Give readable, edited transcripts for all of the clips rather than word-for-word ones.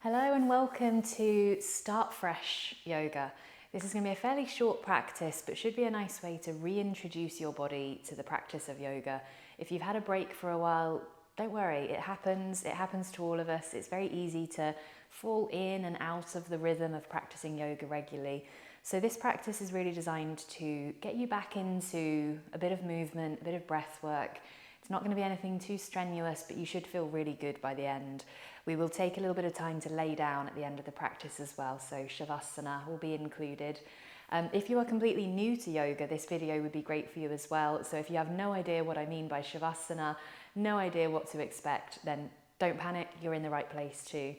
Hello and welcome to Start Fresh Yoga. This is going to be a fairly short practice, but should be a nice way to reintroduce your body to the practice of yoga. If you've had a break for a while, don't worry, it happens to all of us. It's very easy to fall in and out of the rhythm of practicing yoga regularly. So this practice is really designed to get you back into a bit of movement, a bit of breath work. It's not going to be anything too strenuous, but you should feel really good by the end. We will take a little bit of time to lay down at the end of the practice as well, so Shavasana will be included. If you are completely new to yoga, this video would be great for you as well. So if you have no idea what I mean by Shavasana, no idea what to expect, then don't panic, you're in the right place too.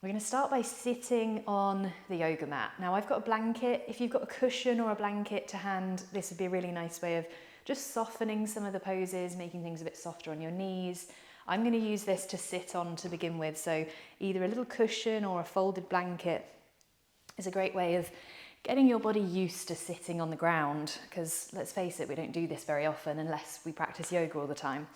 We're going to start by sitting on the yoga mat. Now I've got a blanket. If you've got a cushion or a blanket to hand, this would be a really nice way of just softening some of the poses, making things a bit softer on your knees. I'm going to use this to sit on to begin with, so either a little cushion or a folded blanket is a great way of getting your body used to sitting on the ground, because let's face it, we don't do this very often unless we practice yoga all the time.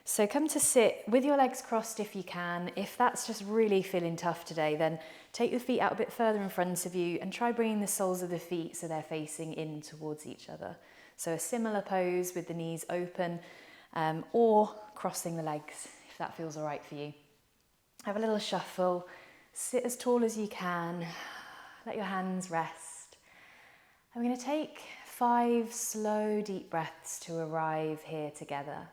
So come to sit with your legs crossed if you can. If that's just really feeling tough today, then take the feet out a bit further in front of you and try bringing the soles of the feet so they're facing in towards each other. So a similar pose with the knees open, or crossing the legs if that feels all right for you. Have a little shuffle, sit as tall as you can, let your hands rest. I'm going to take 5 slow deep breaths to arrive here together.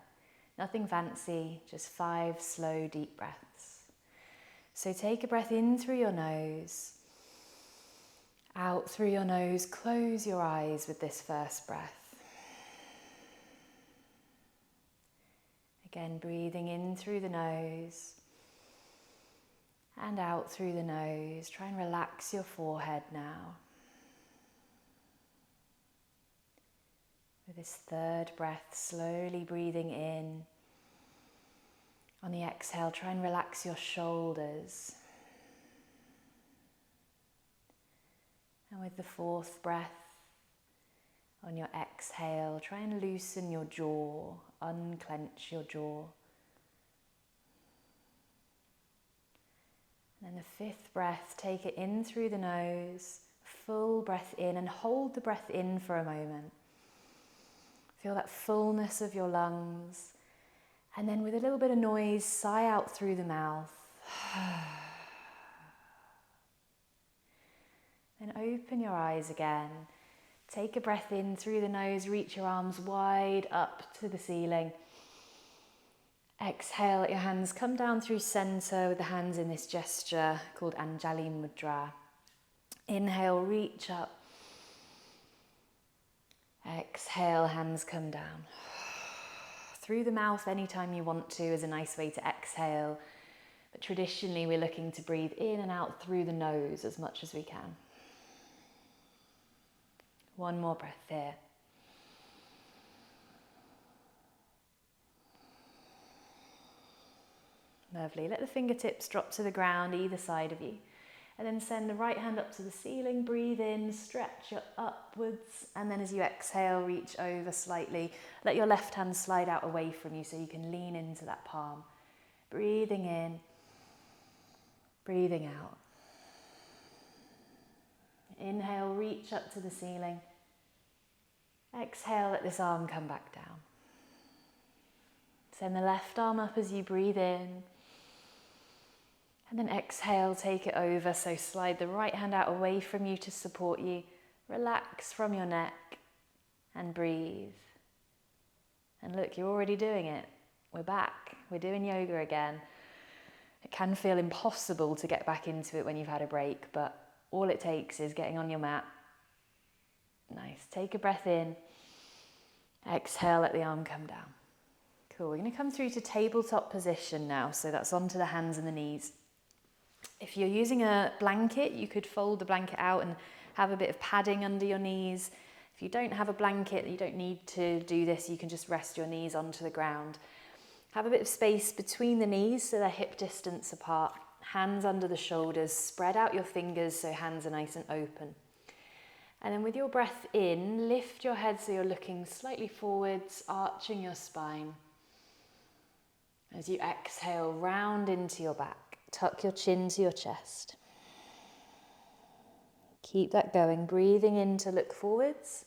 Nothing fancy, just 5 slow deep breaths. So take a breath in through your nose, out through your nose, close your eyes with this first breath. Again, breathing in through the nose and out through the nose. Try and relax your forehead now. With this third breath, slowly breathing in. On the exhale, try and relax your shoulders. And with the fourth breath, on your exhale, try and loosen your jaw, unclench your jaw. And then the 5th breath, take it in through the nose, full breath in, and hold the breath in for a moment. Feel that fullness of your lungs. And then with a little bit of noise, sigh out through the mouth. Then open your eyes again. Take a breath in through the nose, reach your arms wide up to the ceiling. Exhale, let your hands come down through center with the hands in this gesture called Anjali Mudra. Inhale, reach up. Exhale, hands come down. Through the mouth anytime you want to is a nice way to exhale, but traditionally we're looking to breathe in and out through the nose as much as we can. One more breath here. Lovely. Let the fingertips drop to the ground either side of you. And then send the right hand up to the ceiling. Breathe in, stretch it upwards. And then as you exhale, reach over slightly. Let your left hand slide out away from you so you can lean into that palm. Breathing in, breathing out. Inhale, reach up to the ceiling. Exhale, let this arm come back down. Send the left arm up as you breathe in. And then exhale, take it over. So slide the right hand out away from you to support you. Relax from your neck and breathe. And look, you're already doing it. We're back. We're doing yoga again. It can feel impossible to get back into it when you've had a break, but all it takes is getting on your mat. Nice. Take a breath in. Exhale, let the arm come down. Cool. We're going to come through to tabletop position now. So that's onto the hands and the knees. If you're using a blanket, you could fold the blanket out and have a bit of padding under your knees. If you don't have a blanket, you don't need to do this. You can just rest your knees onto the ground. Have a bit of space between the knees so they're hip distance apart. Hands under the shoulders. Spread out your fingers so hands are nice and open. And then with your breath in, lift your head so you're looking slightly forwards, arching your spine. As you exhale, round into your back. Tuck your chin to your chest. Keep that going, breathing in to look forwards.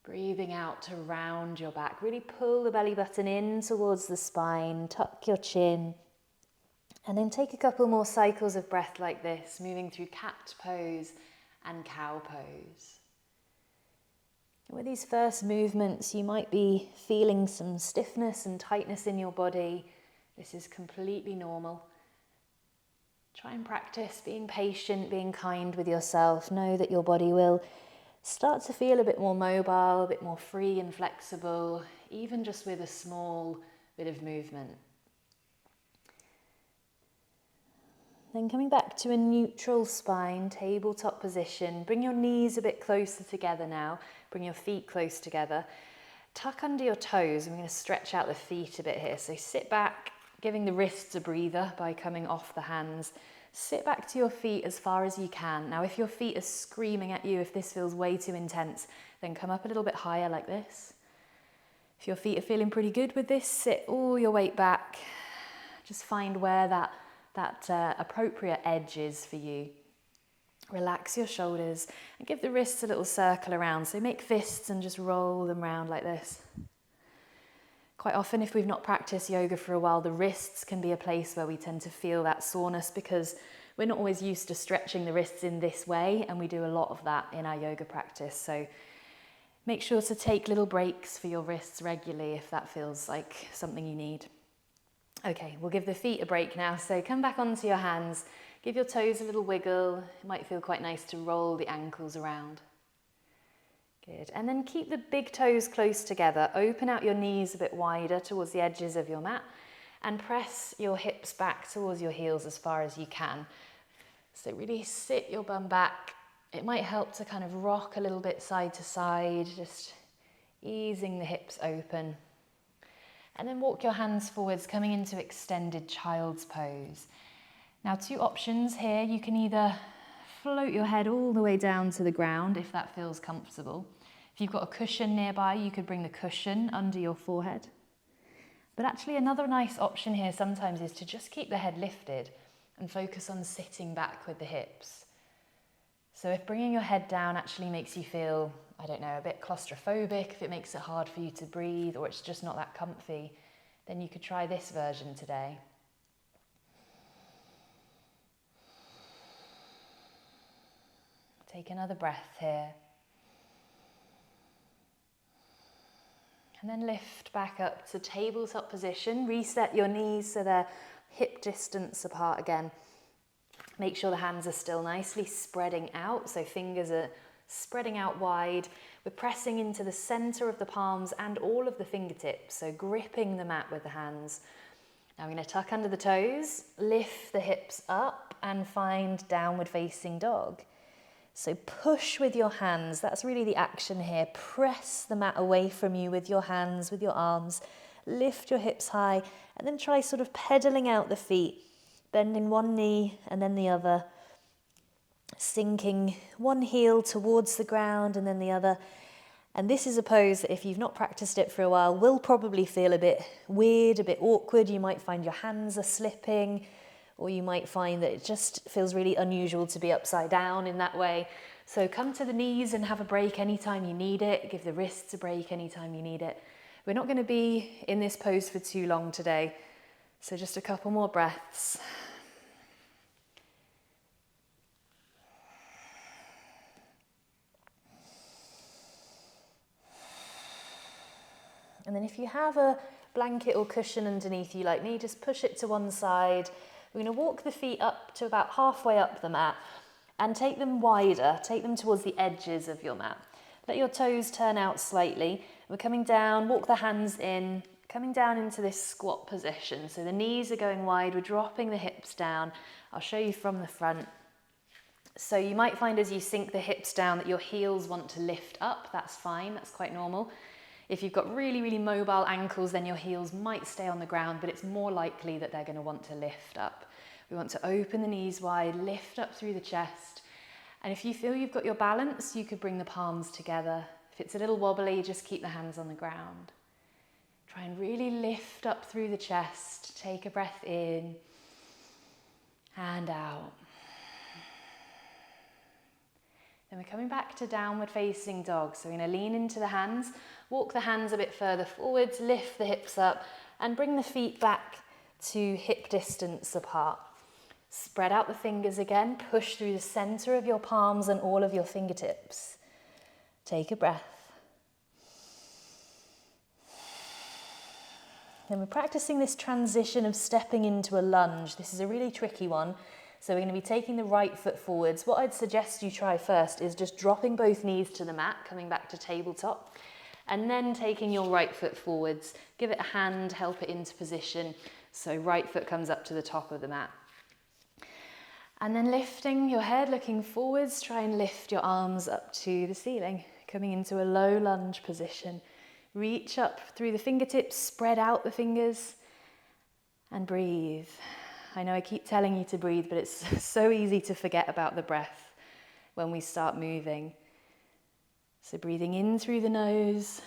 Breathing out to round your back. Really pull the belly button in towards the spine, tuck your chin. And then take a couple more cycles of breath like this, moving through cat pose and cow pose. With these first movements, you might be feeling some stiffness and tightness in your body. This is completely normal. Try and practice being patient, being kind with yourself. Know that your body will start to feel a bit more mobile, a bit more free and flexible, even just with a small bit of movement. Then coming back to a neutral spine, tabletop position. Bring your knees a bit closer together now. Bring your feet close together. Tuck under your toes. I'm going to stretch out the feet a bit here. So sit back, giving the wrists a breather by coming off the hands. Sit back to your feet as far as you can. Now, if your feet are screaming at you, if this feels way too intense, then come up a little bit higher like this. If your feet are feeling pretty good with this, sit all your weight back. Just find where that appropriate edge is for you. Relax your shoulders and give the wrists a little circle around. So make fists and just roll them around like this. Quite often, if we've not practiced yoga for a while, the wrists can be a place where we tend to feel that soreness because we're not always used to stretching the wrists in this way, and we do a lot of that in our yoga practice. So make sure to take little breaks for your wrists regularly if that feels like something you need. Okay, we'll give the feet a break now. So come back onto your hands, give your toes a little wiggle. It might feel quite nice to roll the ankles around. Good, and then keep the big toes close together. Open out your knees a bit wider towards the edges of your mat and press your hips back towards your heels as far as you can. So really sit your bum back. It might help to kind of rock a little bit side to side, just easing the hips open. And then walk your hands forwards, coming into extended child's pose. Now, two options here. You can either float your head all the way down to the ground if that feels comfortable. If you've got a cushion nearby, you could bring the cushion under your forehead. But actually another nice option here sometimes is to just keep the head lifted and focus on sitting back with the hips. So if bringing your head down actually makes you feel, I don't know, a bit claustrophobic, if it makes it hard for you to breathe or it's just not that comfy, then you could try this version today. Take another breath here. And then lift back up to tabletop position. Reset your knees so they're hip distance apart again. Make sure the hands are still nicely spreading out, so fingers are spreading out wide. We're pressing into the center of the palms and all of the fingertips, so gripping the mat with the hands. Now I'm going to tuck under the toes, lift the hips up and find downward facing dog. So push with your hands, that's really the action here. Press the mat away from you with your hands, with your arms. Lift your hips high and then try sort of pedaling out the feet. Bending one knee and then the other. Sinking one heel towards the ground and then the other. And this is a pose that if you've not practiced it for a while will probably feel a bit weird, a bit awkward. You might find your hands are slipping, or you might find that it just feels really unusual to be upside down in that way. So come to the knees and have a break anytime you need it. Give the wrists a break anytime you need it. We're not going to be in this pose for too long today. So just a couple more breaths. And then if you have a blanket or cushion underneath you like me, just push it to one side. We're going to walk the feet up to about halfway up the mat and take them wider, take them towards the edges of your mat. Let your toes turn out slightly. We're coming down, walk the hands in, coming down into this squat position. So the knees are going wide, we're dropping the hips down. I'll show you from the front. So you might find as you sink the hips down that your heels want to lift up. That's fine, that's quite normal. If you've got really, really mobile ankles, then your heels might stay on the ground, but it's more likely that they're going to want to lift up. We want to open the knees wide, lift up through the chest. And if you feel you've got your balance, you could bring the palms together. If it's a little wobbly, just keep the hands on the ground. Try and really lift up through the chest. Take a breath in and out. Then we're coming back to downward facing dog. So we're going to lean into the hands, walk the hands a bit further forwards, lift the hips up and bring the feet back to hip distance apart. Spread out the fingers again, push through the center of your palms and all of your fingertips. Take a breath. Then we're practicing this transition of stepping into a lunge. This is a really tricky one. So we're going to be taking the right foot forwards. What I'd suggest you try first is just dropping both knees to the mat, coming back to tabletop, and then taking your right foot forwards. Give it a hand, help it into position. So right foot comes up to the top of the mat. And then lifting your head, looking forwards, try and lift your arms up to the ceiling, coming into a low lunge position. Reach up through the fingertips, spread out the fingers, and breathe. I know I keep telling you to breathe, but it's so easy to forget about the breath when we start moving. So breathing in through the nose,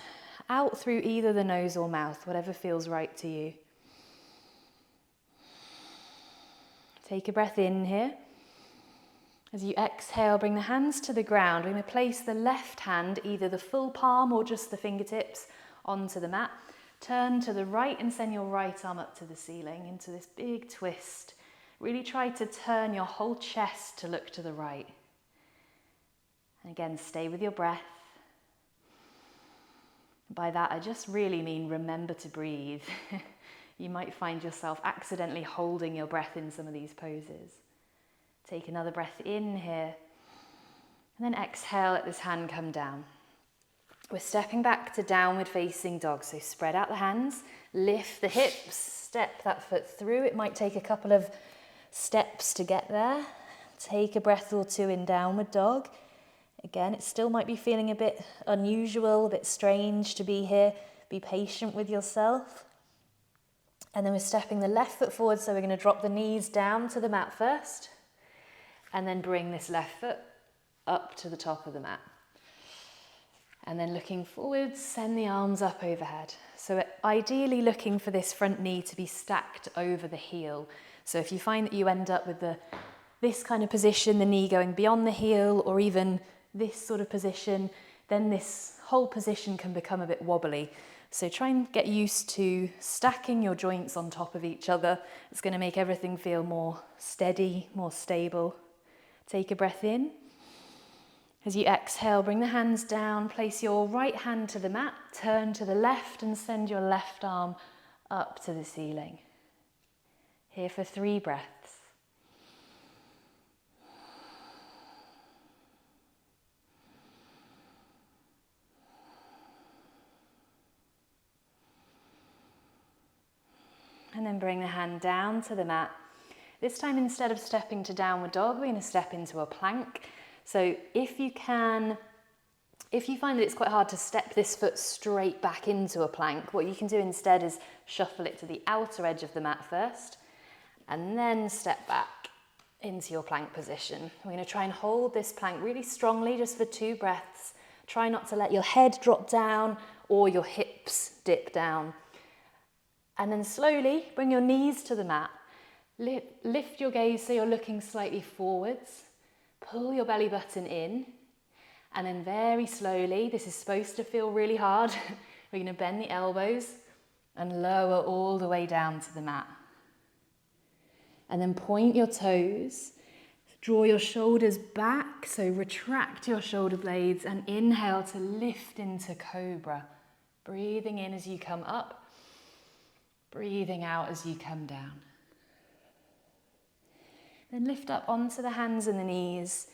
out through either the nose or mouth, whatever feels right to you. Take a breath in here. As you exhale, bring the hands to the ground. We're going to place the left hand, either the full palm or just the fingertips, onto the mat. Turn to the right and send your right arm up to the ceiling into this big twist. Really try to turn your whole chest to look to the right. And again, stay with your breath. By that, I just really mean remember to breathe. You might find yourself accidentally holding your breath in some of these poses. Take another breath in here, and then exhale, let this hand come down. We're stepping back to downward facing dog, so spread out the hands, lift the hips, step that foot through. It might take a couple of steps to get there. Take a breath or two in downward dog. Again, it still might be feeling a bit unusual, a bit strange to be here. Be patient with yourself. And then we're stepping the left foot forward, so we're going to drop the knees down to the mat first. And then bring this left foot up to the top of the mat. And then looking forwards, send the arms up overhead. So ideally looking for this front knee to be stacked over the heel. So if you find that you end up with this kind of position, the knee going beyond the heel, or even this sort of position, then this whole position can become a bit wobbly. So try and get used to stacking your joints on top of each other. It's going to make everything feel more steady, more stable. Take a breath in. As you exhale, bring the hands down, place your right hand to the mat, turn to the left and send your left arm up to the ceiling. Here for 3 breaths. And then bring the hand down to the mat. This time, instead of stepping to downward dog, we're going to step into a plank. So if you find that it's quite hard to step this foot straight back into a plank, what you can do instead is shuffle it to the outer edge of the mat first, and then step back into your plank position. We're going to try and hold this plank really strongly just for 2 breaths. Try not to let your head drop down or your hips dip down. And then slowly bring your knees to the mat. Lift your gaze so you're looking slightly forwards. Pull your belly button in. And then very slowly, this is supposed to feel really hard, we're going to bend the elbows and lower all the way down to the mat. And then point your toes. Draw your shoulders back, so retract your shoulder blades and inhale to lift into cobra. Breathing in as you come up, breathing out as you come down. Then lift up onto the hands and the knees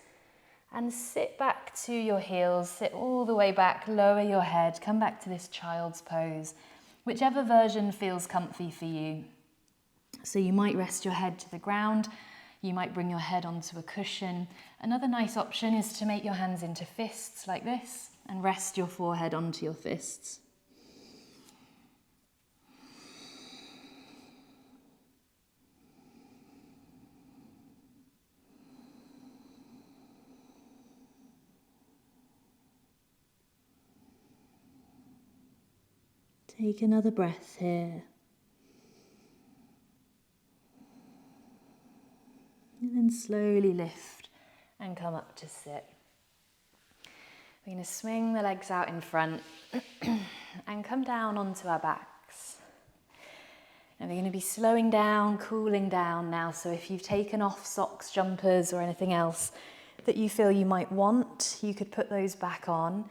and sit back to your heels. Sit all the way back, lower your head, come back to this child's pose, whichever version feels comfy for you. So you might rest your head to the ground, you might bring your head onto a cushion. Another nice option is to make your hands into fists like this and rest your forehead onto your fists. Take another breath here. And then slowly lift and come up to sit. We're going to swing the legs out in front and come down onto our backs. And we're going to be slowing down, cooling down now. So if you've taken off socks, jumpers or anything else that you feel you might want, you could put those back on.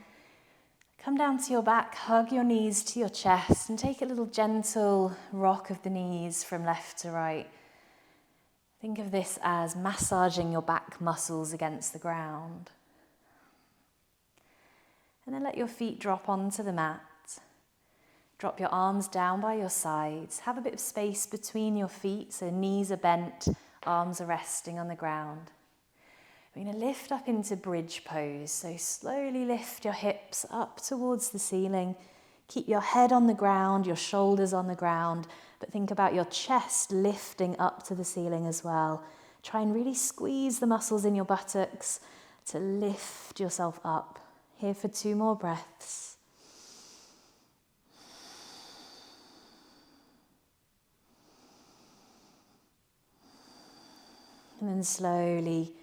Come down to your back, hug your knees to your chest and take a little gentle rock of the knees from left to right. Think of this as massaging your back muscles against the ground. And then let your feet drop onto the mat. Drop your arms down by your sides. Have a bit of space between your feet, so knees are bent, arms are resting on the ground. We're going to lift up into bridge pose. So slowly lift your hips up towards the ceiling. Keep your head on the ground, your shoulders on the ground, but think about your chest lifting up to the ceiling as well. Try and really squeeze the muscles in your buttocks to lift yourself up. Here for 2 more breaths. And then slowly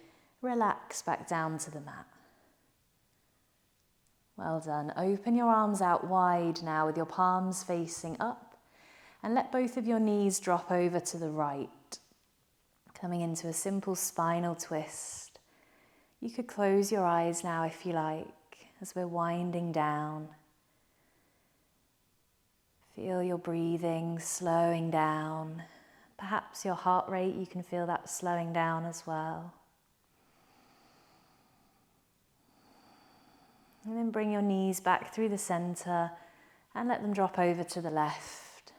relax back down to the mat. Well done. Open your arms out wide now with your palms facing up and let both of your knees drop over to the right. Coming into a simple spinal twist. You could close your eyes now if you like as we're winding down. Feel your breathing slowing down. Perhaps your heart rate, you can feel that slowing down as well. And then bring your knees back through the center and let them drop over to the left.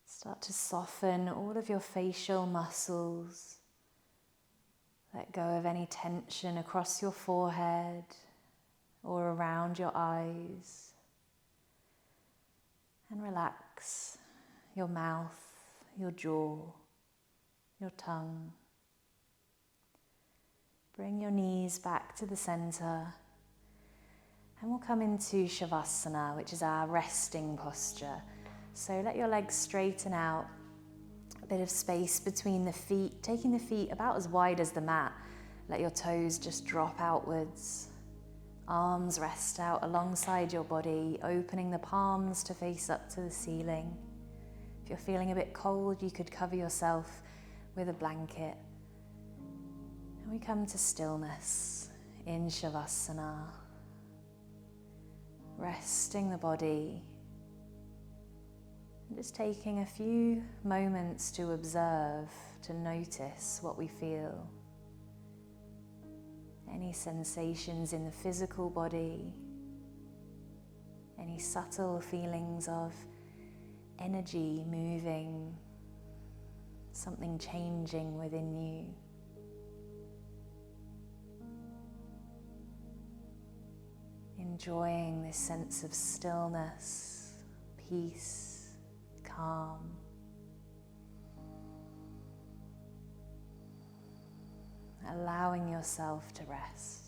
Start to soften all of your facial muscles. Let go of any tension across your forehead or around your eyes. And relax your mouth, your jaw, your tongue. Bring your knees back to the center and we'll come into Shavasana, which is our resting posture. So let your legs straighten out, a bit of space between the feet, taking the feet about as wide as the mat. Let your toes just drop outwards. Arms rest out alongside your body, opening the palms to face up to the ceiling. If you're feeling a bit cold, you could cover yourself with a blanket. And we come to stillness in Shavasana, resting the body, and just taking a few moments to observe, to notice what we feel. Any sensations in the physical body, any subtle feelings of energy moving, something changing within you. Enjoying this sense of stillness, peace, calm. Allowing yourself to rest.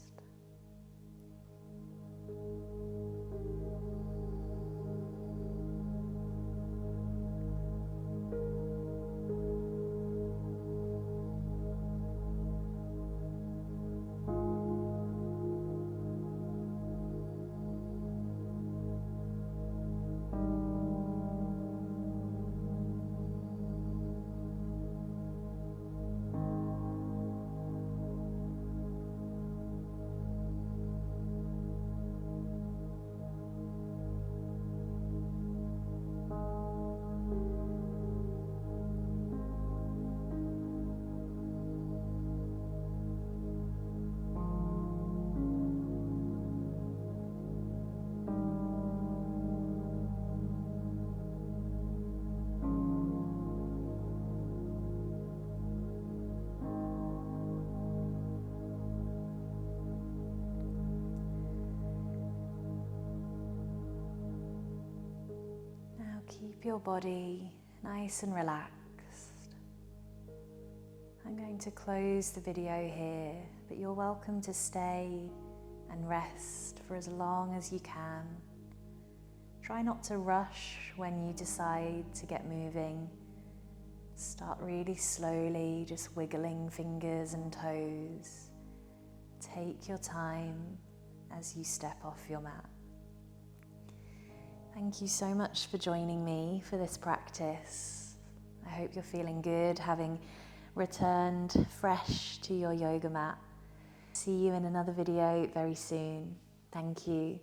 Keep your body nice and relaxed. I'm going to close the video here, but you're welcome to stay and rest for as long as you can. Try not to rush when you decide to get moving. Start really slowly, just wiggling fingers and toes. Take your time as you step off your mat. Thank you so much for joining me for this practice. I hope you're feeling good, having returned fresh to your yoga mat. See you in another video very soon. Thank you.